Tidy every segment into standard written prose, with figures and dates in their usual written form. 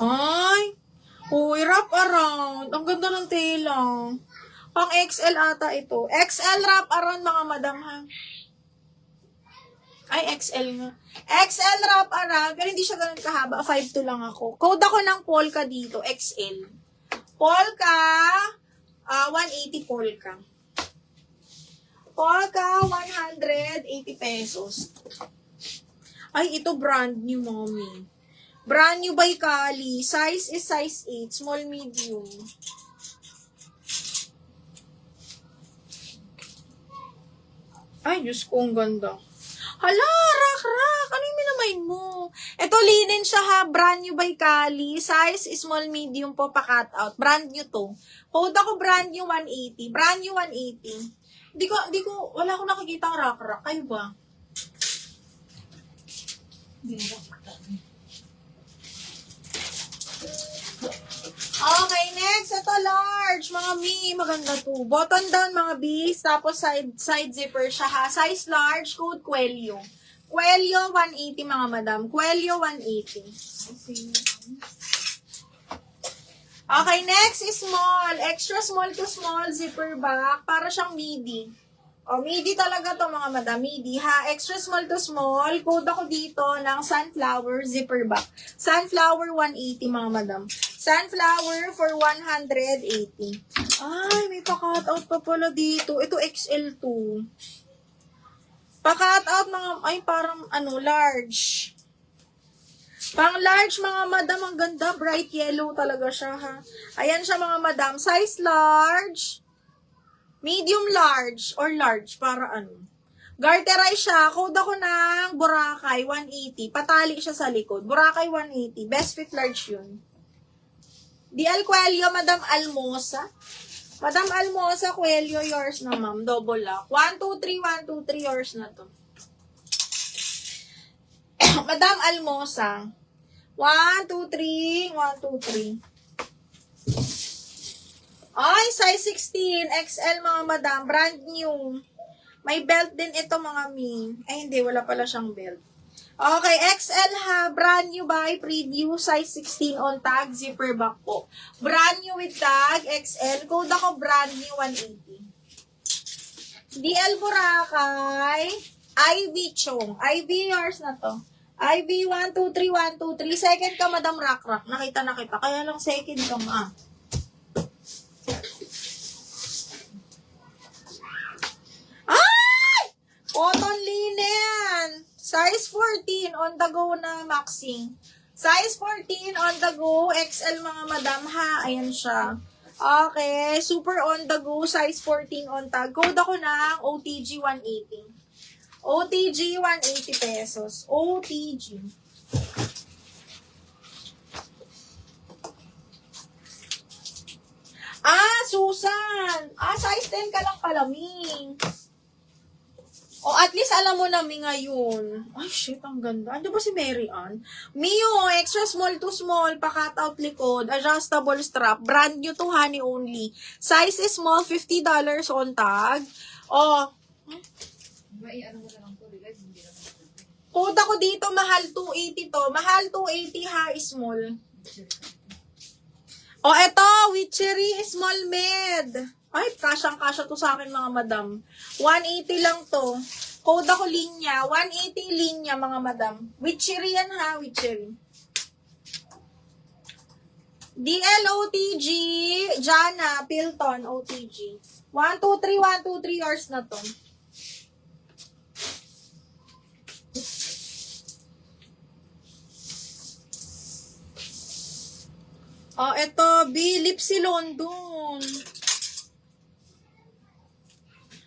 Ay! Uy, wrap around. Ang ganda ng tela. Pang XL ata ito. XL wrap around mga madam ha. Ay, XL nga. XL wrap around. Pero hindi siya ganun kahaba. 5'2" lang ako. Code ako ng polka dito. XL. Polka. 180 polka. Polka, 180 pesos. Ay, ito brand new, mommy. Brand new by Kali. Size is size 8. Small, medium. Ay, Diyos ko, ang ganda. Hala, rak. Ano yung minamain mo? Ito, linen siya ha. Brand new by Kali. Size is small, medium po, pa-cut out. Brand new to. Code ako brand new 180. Brand new 180. Wala akong nakikita ang rak. Kayo ba? Okay, next. Ito, large. Mga mi, maganda to. Button down, mga bis. Tapos side zipper siya ha. Size large, code Quelio. Quelio 180, mga madam. Quelio 180. Okay, next is small. Extra small to small zipper back. Para siyang midi. O, midi talaga to mga madam. Midi ha. Extra small to small. Code ako dito ng sunflower zipper back. Sunflower 180 mga madam. Sunflower for 180. Ay, may pa-cut out pa pala dito. Ito XL2. Pa-cut out mga, ay parang large. Pang large mga madam, ang ganda. Bright yellow talaga siya ha. Ayan siya mga madam. Size large. Medium large or large para Garterize siya. Code ako ng Boracay 180. Patali siya sa likod. Boracay 180. Best fit large yun. DL Quelio, Madam Almosa. Madam Almosa, Quelio, yours na ma'am. Double lock. 1, 2, 3, 1, 2, 3, yours na to. Madam Almosa. 1, 2, 3, 1, 2, 3. Ay, size 16, XL mga madam, brand new. May belt din ito mga mi. Ay, hindi, wala pala siyang belt. Okay, XL ha, brand new by preview, size 16 on tag, zipper back po. Brand new with tag, XL, code ako brand new 180. DL Boracay, IV Chong, IV yours na to. IV 1, 2, 3, 1, 2, 3, second ka madam rak. Nakita na kita, kaya lang second ka ma. Cotton linen. Size 14 on the go na maxing. Size 14 on the go. XL mga madam ha. Ayan siya. Okay. Super on the go. Size 14 on tag. Code ako ng OTG 180. OTG 180 pesos. OTG. Susan. Size 10 ka lang pala, Ming. O, at least alam mo na, Mi, ngayon. Ay, shit, ang ganda. Ano ba si Mary Ann? Mio, extra small to small, pa-cut out likod, adjustable strap, brand new to honey only. Size is small, $50 on tag. O, code ako dito, mahal 280 to. Mahal 280 ha, small. O, eto, witchery, small med. Ay, kasyang-kasya to sa akin mga madam. 180 lang to. Code ako linya. 180 linya mga madam. Witchery yan ha, witchery. DLOTG, Jana, Pilton, OTG. 1, 2, 3, 1, 2, 3 yours na to. Eto, Lipsy London.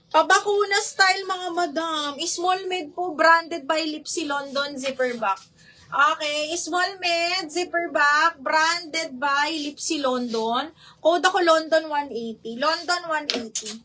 Pabakuna style mga madam. Small med po, branded by Lipsy London, zipper back. Okay, small med, zipper back, branded by Lipsy London. Code ako London 180. London 180.